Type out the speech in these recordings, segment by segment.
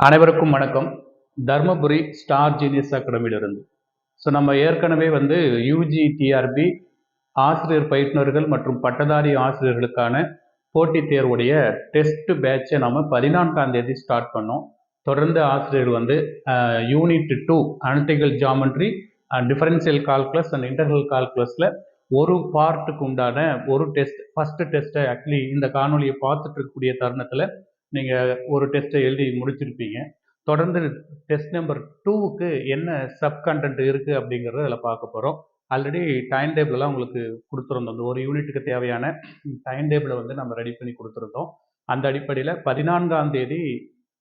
அனைவருக்கும் வணக்கம். Dharmapuri star genius அகாடமியிலிருந்து. நம்ம ஏற்கனவே யூஜி டிஆர்பி ஆசிரியர் பயிற்றுனர்கள் மற்றும் பட்டதாரி ஆசிரியர்களுக்கான போட்டித் தேர்வுடைய டெஸ்ட் பேட்சை நம்ம 14ஆம் தேதி ஸ்டார்ட் பண்ணோம். தொடர்ந்து ஆசிரியர் unit 2 analytical geometry and differential calculus and integral கால்குலஸில் ஒரு பார்ட்டுக்கு உண்டான ஒரு டெஸ்ட், ஃபர்ஸ்ட் டெஸ்ட்டை ஆக்சுவலி இந்த காணொலியை பார்த்துட்டு இருக்கக்கூடிய தருணத்தில் நீங்கள் ஒரு டெஸ்ட்டை எழுதி முடிச்சிருப்பீங்க. தொடர்ந்து டெஸ்ட் நம்பர் 2க்கு என்ன சப் கண்டென்ட் இருக்குது அப்படிங்கிறத அதில் பார்க்க போகிறோம். ஆல்ரெடி டைம் டேபிளெலாம் உங்களுக்கு கொடுத்துருந்தோம். அந்த ஒரு யூனிட்டுக்கு தேவையான டைம் டேபிளை நம்ம ரெடி பண்ணி கொடுத்துருந்தோம். அந்த அடிப்படையில் 14ஆம் தேதி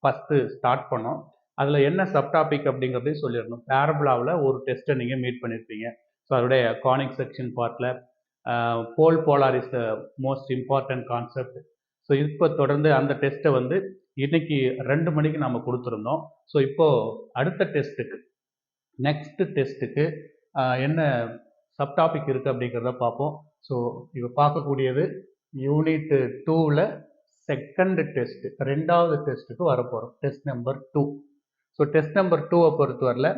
ஃபஸ்ட்டு ஸ்டார்ட் பண்ணோம். அதில் என்ன சப் டாபிக் அப்படிங்கிறதையும் சொல்லிடணும். பேரபுலாவில் ஒரு டெஸ்ட்டை நீங்கள் மீட் பண்ணியிருப்பீங்க. ஸோ அதோடைய கானிக் செக்ஷன் பார்ட்டில் polar is the most important concept. So இப்போ தொடர்ந்து அந்த டெஸ்ட்டை இன்னைக்கு 2 மணிக்கு நம்ம கொடுத்துருந்தோம். ஸோ இப்போது அடுத்த டெஸ்ட்டுக்கு, நெக்ஸ்ட் டெஸ்ட்டுக்கு என்ன சப்டாபிக் இருக்குது அப்படிங்கிறத பார்ப்போம். ஸோ இப்போ பார்க்கக்கூடியது யூனிட் 2ல் செகண்ட் டெஸ்ட்டு, 2வது டெஸ்ட்டுக்கு வரப்போகிறோம். Test number 2. So test number 2வை பொறுத்தவரையில்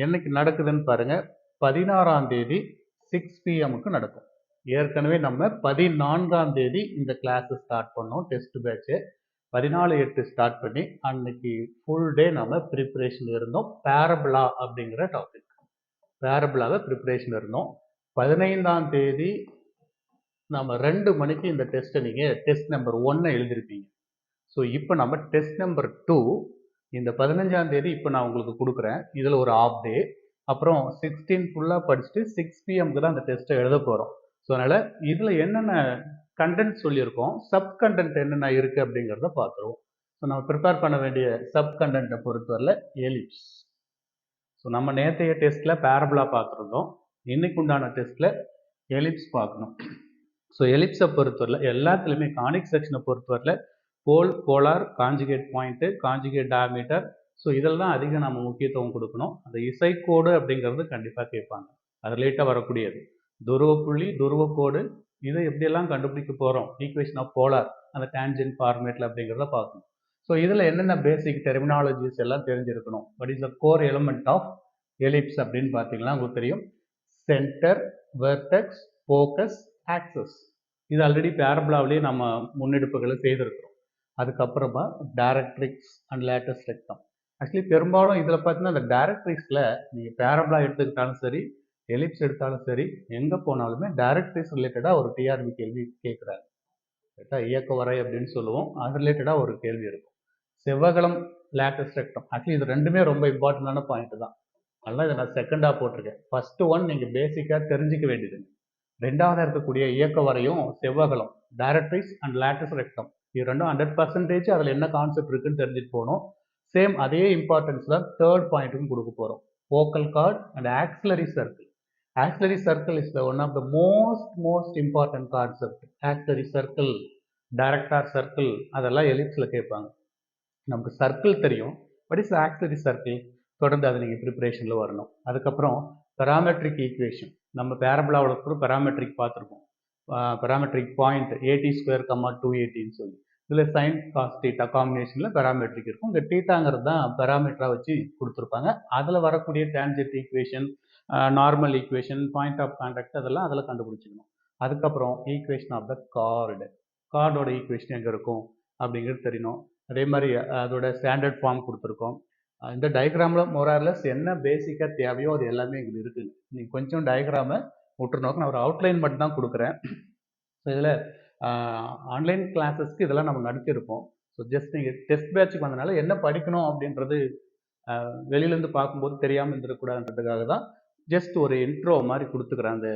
என்னைக்கு நடக்குதுன்னு பாருங்கள். 16ஆம் தேதி 6 PM நடக்கும். ஏற்கனவே நம்ம 14ஆம் தேதி இந்த கிளாஸை ஸ்டார்ட் பண்ணோம். டெஸ்ட் பேட்சு 14/8 ஸ்டார்ட் பண்ணி அன்னைக்கு ஃபுல் டே நம்ம ப்ரிப்பரேஷன் இருந்தோம். பேரபுலா அப்படிங்கிற டாபிக், பேரபுலாவை ப்ரிப்பரேஷன் இருந்தோம். 15ஆம் தேதி நம்ம 2 மணிக்கு இந்த டெஸ்ட்டை நீங்கள் டெஸ்ட் நம்பர் 1 எழுதிருப்பீங்க. ஸோ இப்போ நம்ம டெஸ்ட் நம்பர் 2 இந்த 15ஆம் தேதி இப்போ நான் உங்களுக்கு கொடுக்குறேன். இதில் ஒரு ஆஃப் டே, அப்புறம் 16 ஃபுல்லாக படிச்சுட்டு 6 PM தான் அந்த டெஸ்ட்டை எழுத போகிறோம். ஸோ அதனால் இதில் என்னென்ன கண்டென்ட் சொல்லியிருக்கோம், சப் கண்டென்ட் என்னென்ன இருக்குது அப்படிங்கிறத பார்த்துருவோம். ஸோ நம்ம ப்ரிப்பேர் பண்ண வேண்டிய சப் கண்டென்ட்டை பொறுத்தவரையில் எலிப்ஸ். ஸோ நம்ம நேற்றைய டெஸ்ட்டில் பேரபுலா பார்த்துருந்தோம். இன்னைக்கு உண்டான டெஸ்ட்டில் எலிப்ஸ் பார்க்கணும். ஸோ எலிப்ஸை பொறுத்தவரையில் எல்லாத்துலேயுமே கானிக் செக்ஷனை பொறுத்தவரையில் polar, conjugate point, conjugate diameter, so இதில் தான் அதிகம் நம்ம முக்கியத்துவம் கொடுக்கணும். அந்த இசைக்கோடு அப்படிங்கிறது கண்டிப்பாக கேட்பாங்க. அது ரிலேட்டாக வரக்கூடியது. துருவப்புள்ளி, துருவக்கோடு, இதை எப்படியெல்லாம் கண்டுபிடிக்க போகிறோம், ஈக்குவேஷன் ஆஃப் போலார், அந்த டேன்ஜென்ட் ஃபார்மேட்டில் அப்படிங்கிறத பார்க்கணும். ஸோ இதில் என்னென்ன பேசிக் டெர்மினாலஜிஸ் எல்லாம் தெரிஞ்சிருக்கணும். What is the core element of ellipse அப்படின்னு பார்த்தீங்கன்னா உங்களுக்கு தெரியும். Centre, vertex, focus, axis. இது ஆல்ரெடி பேரபுலாவிலேயே நம்ம முன்னெடுப்புகளை செய்திருக்கிறோம். அதுக்கப்புறமா directrix and latus rectum. Actually பெரும்பாலும் இதில் பார்த்தீங்கன்னா இந்த டைரக்ட்ரிக்ஸில் நீங்கள் பேரபுலா எடுத்துக்கிட்டாலும் சரி, எலிப்ஸ் எடுத்தாலும் சரி, எங்கே போனாலுமே டைரக்ட்ரிக்ஸ் ரிலேட்டடாக ஒரு டிஆர்பி கேள்வி கேட்குறாரு. கரெக்டாக இயக்க வரை அப்படின்னு சொல்லுவோம். அது ரிலேட்டடாக ஒரு கேள்வி இருக்கும். செவ்வகலம், லேட்டஸ்ட் ரெக்டம், ஆக்சுவலி இது ரெண்டுமே ரொம்ப இம்பார்ட்டண்டான பாயிண்ட் தான். அதனால் இதை நான் செகண்டாக போட்டிருக்கேன். ஃபர்ஸ்ட் ஒன் நீங்கள் பேசிக்காக தெரிஞ்சிக்க வேண்டியது. ரெண்டாவது இருக்கக்கூடிய இயக்க வரையும் செவ்வகலம், டைரக்ட்ரிக்ஸ் அண்ட் லேட்டஸ்ட் ரெக்டம், இது ரெண்டும் 100% அதில் என்ன கான்செப்ட் இருக்குன்னு தெரிஞ்சுட்டு போகணும். சேம் அதே இம்பார்ட்டன்ஸ் தான் தேர்ட் பாயிண்ட்டுக்கும் கொடுக்க போகிறோம். Focal chord and auxiliary circle. Auxiliary circle is the one of the most important concept. Auxiliary circle, director circle, அதெல்லாம் எலிப்ஸில் கேட்பாங்க. நமக்கு சர்க்கிள் தெரியும், பட் இஸ் ஆக்சிலரி சர்க்கிள். தொடர்ந்து அதை நீங்கள் ப்ரிப்பரேஷனில் வரணும். அதுக்கப்புறம் பெராமெட்ரிக் ஈக்குவேஷன், நம்ம பேரபுலாவோட கூட பெராமெட்ரிக் பார்த்துருக்கோம். பெராமெட்ரிக் பாயிண்ட் AT², 280ன்னு சொல்லி, இதில் சைன் காஸ் தீட்டா காம்பினேஷனில் பெராமெட்ரிக் இருக்கும். இந்த தீட்டாங்கிறது தான் பெராமீட்டராக வச்சு கொடுத்துருப்பாங்க. அதில் வரக்கூடிய tangent equation, normal equation, point of contact, அதெல்லாம் அதில் கண்டுபிடிச்சிக்கணும். அதுக்கப்புறம் ஈக்குவேஷன் ஆஃப் த கார்டு, கார்டோட ஈக்குவேஷன் எங்கே இருக்கும் அப்படிங்கிறது தெரியணும். அதே மாதிரி அதோட ஸ்டாண்டர்ட் ஃபார்ம் கொடுத்துருக்கோம். இந்த டயக்ராமில் மோரார்லெஸ் என்ன பேசிக்காக தேவையோ அது எல்லாமே இதில் இருக்குது. நீங்கள் கொஞ்சம் டயக்ராமை விட்டுருனோக்கு நான் ஒரு அவுட்லைன் மட்டும் தான் கொடுக்குறேன். ஸோ இதில் ஆன்லைன் கிளாஸஸ்க்கு இதெல்லாம் நம்ம நடத்தியிருப்போம். ஸோ ஜஸ்ட் நீங்கள் டெஸ்ட் பேட்சுக்கு வந்தனால என்ன படிக்கணும் அப்படின்றது வெளியிலேருந்து பார்க்கும்போது தெரியாமல் இருந்துடக்கூடாதுன்றதுக்காக தான் ஜஸ்ட் ஒரு இன்ட்ரோ மாதிரி கொடுத்துக்கிறேன். அந்த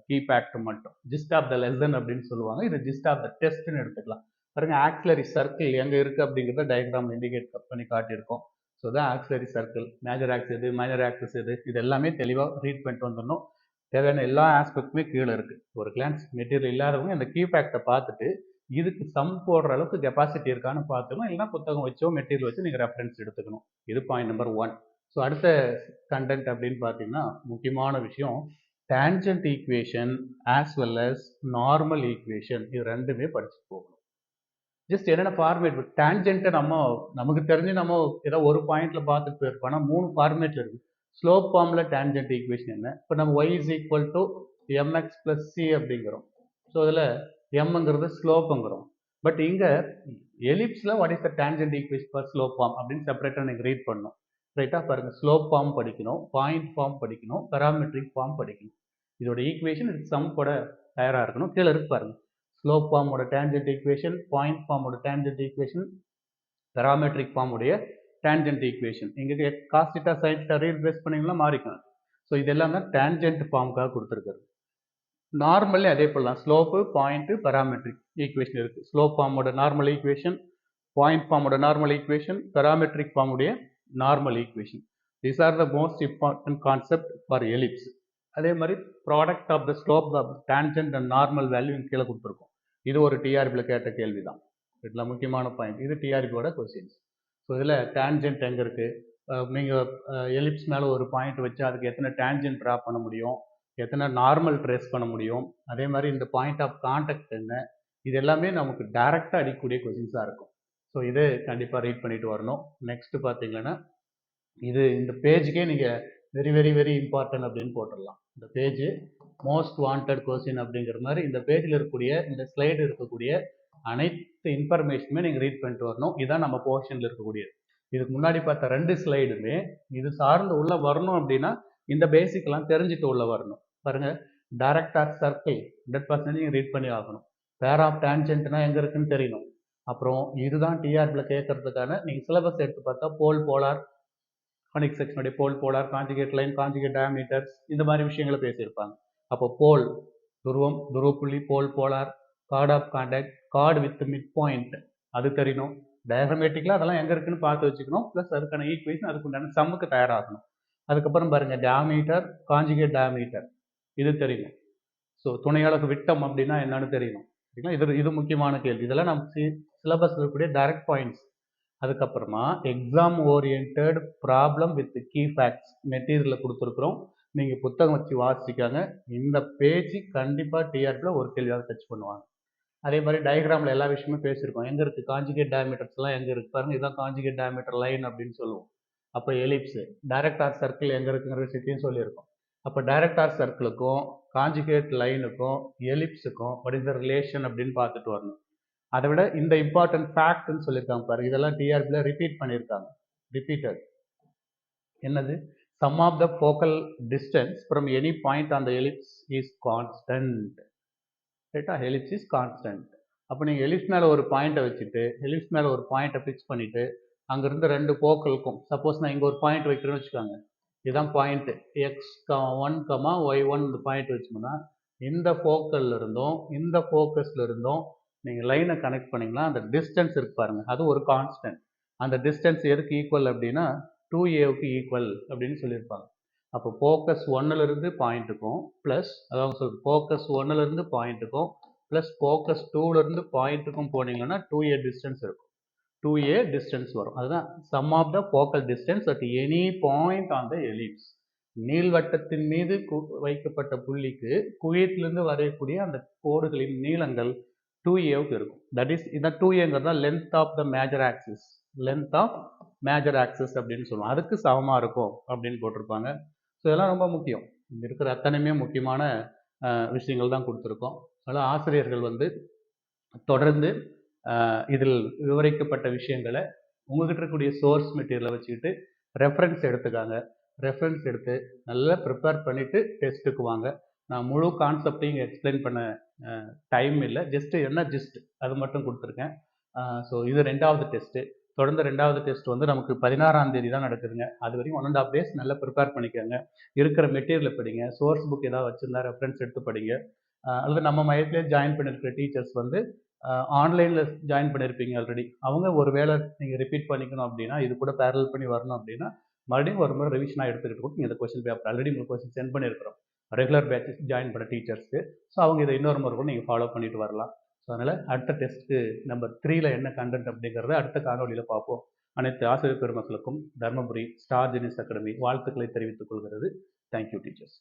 கீ பேக்ட் மட்டும், ஜிஸ்ட் ஆஃப் த லெசன் அப்படின்னு சொல்லுவாங்க. இது ஜிஸ்ட் ஆஃப் த டெஸ்ட்னு எடுத்துக்கலாம். பாருங்கள், ஆக்சிலரி சர்க்கிள் எங்கே இருக்குது அப்படிங்கிறத டயக்ராம் இண்டிகேட் பண்ணி காட்டியிருக்கோம். ஸோ தான் ஆக்சிலரி சர்க்கிள், மேஜர் ஆக்சிஸ் எது, மைனர் ஆக்சிஸ் எது, இது எல்லாமே தெளிவாக ரீட் பண்ணிட்டு வந்துடணும். தேவையான எல்லா ஆஸ்பெக்ட்டுமே கீழே இருக்குது. ஒரு கிளான்ஸ் மெட்டீரியல் இல்லாதவங்க இந்த கீ பேக்டை பார்த்துட்டு இதுக்கு சம் போடுற அளவுக்கு கெப்பாசிட்டி இருக்கான்னு பார்த்துக்கணும். இல்லைனா புத்தகம் வச்சோ மெட்டீரியல் வச்சு நீங்கள் ரெஃபரன்ஸ் எடுத்துக்கணும். இது பாயிண்ட் நம்பர் 1. ஸோ அடுத்த கண்டென்ட் அப்படின்னு பார்த்தீங்கன்னா முக்கியமான விஷயம், tangent equation as well as normal equation, இது ரெண்டுமே படிச்சு போகணும். ஜஸ்ட் என்னென்ன ஃபார்மேட் டேஞ்சென்ட்டை நமக்கு தெரிஞ்சு நம்ம ஏதோ ஒரு பாயிண்ட்ல பார்த்துட்டு போயிருப்போம். ஆனால் 3 ஃபார்மேட்ல இருக்கு. ஸ்லோப் ஃபார்மில் டேஞ்சென்ட் ஈக்குவேஷன் என்ன? இப்போ நம்ம y is equal to mx plus C அப்படிங்கிறோம். ஸோ அதில் mங்கிறது ஸ்லோப்புங்கிறோம். பட் இங்கே எலிப்ஸில் what is the tangent equation for slope form அப்படின்னு செப்பரேட்டாக நீங்கள் ரீட் பண்ணணும். ரைட்டாக பாருங்க, ஸ்லோப் ஃபார்ம் படிக்கணும், பாயிண்ட் ஃபார்ம் படிக்கணும், பேராமெட்ரிக் ஃபார்ம் படிக்கணும். இதோட ஈக்குவேஷன் இதுக்கு சம் கூட தயாராக இருக்கணும். கீழே இருக்கு பாருங்க, ஸ்லோப் ஃபார்மோட டேஞ்சென்ட் ஈக்குவேஷன், பாயிண்ட் ஃபார்மோட டேஞ்சென்ட் ஈக்குவேஷன், பேராமெட்ரிக் ஃபார்முடைய டேஞ்சென்ட் ஈக்குவேஷன். இங்கே cos theta sine theta replace பண்ணிங்கன்னா மாறிக்கணும். ஸோ இதெல்லாம் தான் டேஞ்சென்ட் ஃபார்முக்காக கொடுத்துருக்காரு. நார்மலே அதே போல் தான், ஸ்லோப்பு, பாயிண்ட், பேராமெட்ரிக் ஈக்குவேஷன் இருக்கு. ஸ்லோப் ஃபார்மோட நார்மல் ஈக்குவேஷன், பாயிண்ட் ஃபார்மோட நார்மல் ஈக்குவேஷன், பேராமெட்ரிக் ஃபார்முடைய normal equation. These are the most important concept for ellipse. அதே மாதிரி product of the slope of tangent and normal value கீழே கொடுத்துருக்கோம். இது ஒரு டிஆர்பியில் கேட்ட கேள்வி தான். இதில் முக்கியமான பாயிண்ட், இது டிஆர்பியோட கொஸ்டின்ஸ். ஸோ இதில் டேஞ்சென்ட் எங்கே இருக்குது, நீங்கள் எலிப்ஸ் மேலே ஒரு பாயிண்ட் வச்சு அதுக்கு எத்தனை டேஞ்சென்ட் ட்ரா பண்ண முடியும், எத்தனை நார்மல் ட்ரேஸ் பண்ண முடியும், அதே மாதிரி இந்த பாயிண்ட் ஆஃப் கான்டாக்ட் என்ன, இது எல்லாமே நமக்கு டைரெக்டாக அடிக்கக்கூடிய கொஸ்டின்ஸாக இருக்கும். ஸோ இது கண்டிப்பாக ரீட் பண்ணிட்டு வரணும். நெக்ஸ்ட் பார்த்தீங்கன்னா இது இந்த பேஜுக்கே நீங்கள் வெரி வெரி வெரி இம்பார்ட்டன்ட் அப்படின்னு போட்டுடலாம். இந்த பேஜ் மோஸ்ட் வாண்டட் கொஸ்டின் அப்படிங்கிற மாதிரி இந்த பேஜில் இருக்கக்கூடிய இந்த ஸ்லைடு இருக்கக்கூடிய அனைத்து இன்ஃபர்மேஷனுமே நீங்கள் ரீட் பண்ணிட்டு வரணும். இதுதான் நம்ம போர்ஷனில் இருக்கக்கூடியது. இதுக்கு முன்னாடி பார்த்த 2 ஸ்லைடுமே இது சார்ந்து உள்ள வரணும் அப்படின்னா இந்த பேசிக்லாம் தெரிஞ்சுட்டு உள்ள வரணும். பாருங்க, டைரக்ட் ஆர் சர்க்கிள் 100% நீங்கள் ரீட் பண்ணி ஆகணும். பேர் ஆஃப் டேஞ்சென்ட்னா எங்கே இருக்குன்னு தெரியணும். அப்புறம் இதுதான் டிஆர்பியில் கேட்கறதுக்கான நீங்கள் சிலபஸ் எடுத்து பார்த்தா போல் போலார், கோனிக் செக்ஷனுடைய pole polar, conjugate line, conjugate diameters, இந்த மாதிரி விஷயங்களை பேசியிருப்பாங்க. அப்போ போல் துருவம், துருவப்புள்ளி, pole polar, chord of contact, chord with mid point அது தெரியணும். டயக்ராமேட்டிக்கலாக அதெல்லாம் எங்கே இருக்குன்னு பார்த்து வச்சுக்கணும். ப்ளஸ் அதுக்கான ஈக்குவேஷன் அதுக்கு உண்டான சம்முக்கு தயாராகணும். அதுக்கப்புறம் பாருங்கள், டயாமீட்டர், காஞ்சுகேட் டயாமீட்டர் இது தெரியணும். ஸோ துணையளவு விட்டம் அப்படின்னா என்னன்னு தெரியணும். சரிங்களா, இது முக்கியமான கேள்வி. இதெல்லாம் நம்ம சிலபஸ் இருக்கக்கூடிய டைரக்ட் பாயிண்ட்ஸ். அதுக்கப்புறமா exam orient problem with key facts மெட்டீரியலில் கொடுத்துருக்குறோம். நீங்கள் புத்தகம் வச்சு வாசிக்காங்க. இந்த பேஜ் கண்டிப்பாக டிஆர்பியில் ஒரு கேள்வியாக டச் பண்ணுவாங்க. அதே மாதிரி டயக்ராமில் எல்லா விஷயமும் பேசியிருக்கோம். எங்கே இருக்குது காஞ்சுகேட் டயாமீட்டர்ஸ்லாம் எங்கே இருக்குது பாருங்கள், இதுதான் காஞ்சுகேட் டயாமீட்டர் லைன் அப்படின்னு சொல்லுவோம். அப்போ எலிப்ஸு, டைரக்ட் ஆர் சர்க்கிள் எங்கே இருக்குங்கிற விஷயத்தையும் சொல்லியிருக்கோம். அப்போ டைரக்ட் ஆர் சர்க்கிளுக்கும் காஞ்சுகேட் லைனுக்கும் எலிப்ஸுக்கும் வாட் இஸ் த ரிலேஷன் அப்படின்னு பார்த்துட்டு வரணும். அதை விட இந்த இம்பார்ட்டன்ட் ஃபேக்ட்னு சொல்லியிருக்காங்க பாருங்க, இதெல்லாம் டிஆர்பியில் ரிப்பீட் பண்ணியிருக்காங்க. ரிப்பீட்டட் என்னது, sum of the focal distance from any point on the ellipse is constant. ரைட்டா, எலிப்ஸ் இஸ் கான்ஸ்டன்ட். அப்போ நீங்கள் எலிப்ஸ் மேலே ஒரு பாயிண்ட்டை வச்சுட்டு எலிப்ஸ் மேலே ஒரு பாயிண்ட்டை ஃபிக்ஸ் பண்ணிவிட்டு அங்கேருந்து 2 ஃபோக்கலுக்கும், சப்போஸ் நான் இங்கே ஒரு பாயிண்ட் வைக்கிறேன்னு வச்சுக்கோங்க, இதுதான் பாயிண்ட்டு x1, y1 இந்த பாயிண்ட் வச்சோம்னா இந்த ஃபோக்கல்ல இருந்தும் இந்த ஃபோக்கஸ்ல இருந்தும் நீங்கள் லைனை கனெக்ட் பண்ணிங்கன்னா அந்த டிஸ்டன்ஸ் இருக்கு பாருங்க, அது ஒரு கான்ஸ்டன்ட். அந்த டிஸ்டன்ஸ் எதுக்கு ஈக்குவல் அப்படின்னா 2aவுக்கு ஈக்குவல் அப்படின்னு சொல்லியிருப்பாங்க. அப்போ ஃபோக்கஸ் 1லேருந்து பாயிண்ட்டுக்கும் ப்ளஸ், அதாவது ஃபோக்கஸ் 1லேருந்து பாயிண்ட்டுக்கும் ப்ளஸ் ஃபோக்கஸ் 2லேருந்து பாயிண்ட்டுக்கும் போனீங்கன்னா 2a டிஸ்டன்ஸ் இருக்கும். 2a டிஸ்டன்ஸ் வரும். அதுதான் sum of the focal distance at any point on the ellipse. நீள்வட்டத்தின் மீது வைக்கப்பட்ட புள்ளிக்கு குவியத்திலிருந்து வரையக்கூடிய அந்த கோடுகளின் நீளங்கள் 2aவுக்கு இருக்கும். தட் இஸ் இந்த 2aங்கிறது தான் length of the major axis. Length of major axis அப்படின்னு சொல்லுவோம். அதுக்கு சமமாக இருக்கும் அப்படின்னு போட்டிருப்பாங்க. ஸோ இதெல்லாம் ரொம்ப முக்கியம். இங்கே இருக்கிற அத்தனையுமே முக்கியமான விஷயங்கள் தான் கொடுத்துருக்கோம். அதனால் ஆசிரியர்கள் வந்து தொடர்ந்து இதில் விவரிக்கப்பட்ட விஷயங்களை உங்ககிட்ட இருக்கக்கூடிய சோர்ஸ் மெட்டீரியலை வச்சுக்கிட்டு ரெஃபரன்ஸ் எடுத்துக்காங்க. ரெஃபரன்ஸ் எடுத்து நல்லா ப்ரிப்பேர் பண்ணிவிட்டு டெஸ்ட்டுக்கு வாங்க. நான் முழு கான்செப்டையும் எக்ஸ்பிளைன் பண்ண டைம் இல்லை, ஜஸ்ட் அது மட்டும் கொடுத்துருக்கேன். ஸோ இது 2வது டெஸ்ட்டு. தொடர்ந்து 2வது டெஸ்ட் வந்து நமக்கு 16ஆம் தேதி தான் நடக்குதுங்க. அது வரைக்கும் 1.5 days நல்லா ப்ரிப்பேர் பண்ணிக்கோங்க. இருக்கிற மெட்டீரியலை படிங்க, சோர்ஸ் புக் ஏதாவது வச்சுருந்தா ரெஃபரன்ஸ் எடுத்து படிங்க. அல்லது நம்ம மையத்திலே ஜாயின் பண்ணியிருக்கிற டீச்சர்ஸ் வந்து ஆன்லைனில் ஜாயின் பண்ணியிருப்பீங்க ஆல்ரெடி. அவங்க ஒரு வேளை நீங்கள் ரிப்பீட் பண்ணிக்கணும் அப்படின்னா, இது கூட பேரல் பண்ணி வரணும் அப்படின்னா மறுபடியும் ஒரு முறை ரிவிஷனாக எடுத்துக்கிட்டு கூட நீங்கள் இந்த கொஸ்டின் பேப்பர் ஆல்ரெடி உங்களுக்கு கொஸ்டின் சென்ட் பண்ணியிருக்கிறோம் ரெகுலர் பேட்சஸ் ஜாயின் பண்ண டீச்சர்ஸ்க்கு. ஸோ அவங்க இதை இன்னொரு முறை கூட நீங்கள் ஃபாலோ பண்ணிட்டு வரலாம். ஸோ அதனால் அடுத்த டெஸ்ட்டு நம்பர் 3ல் என்ன கண்டென்ட் அப்படிங்கிறத அடுத்த காணொலியில் பார்ப்போம். அனைத்து ஆசிரியர் பெருமக்களுக்கும் தர்மபுரி ஸ்டார் ஜெனிஸ் அகாடமி வாழ்த்துக்களை தெரிவித்துக் கொள்கிறது. Thank you teachers.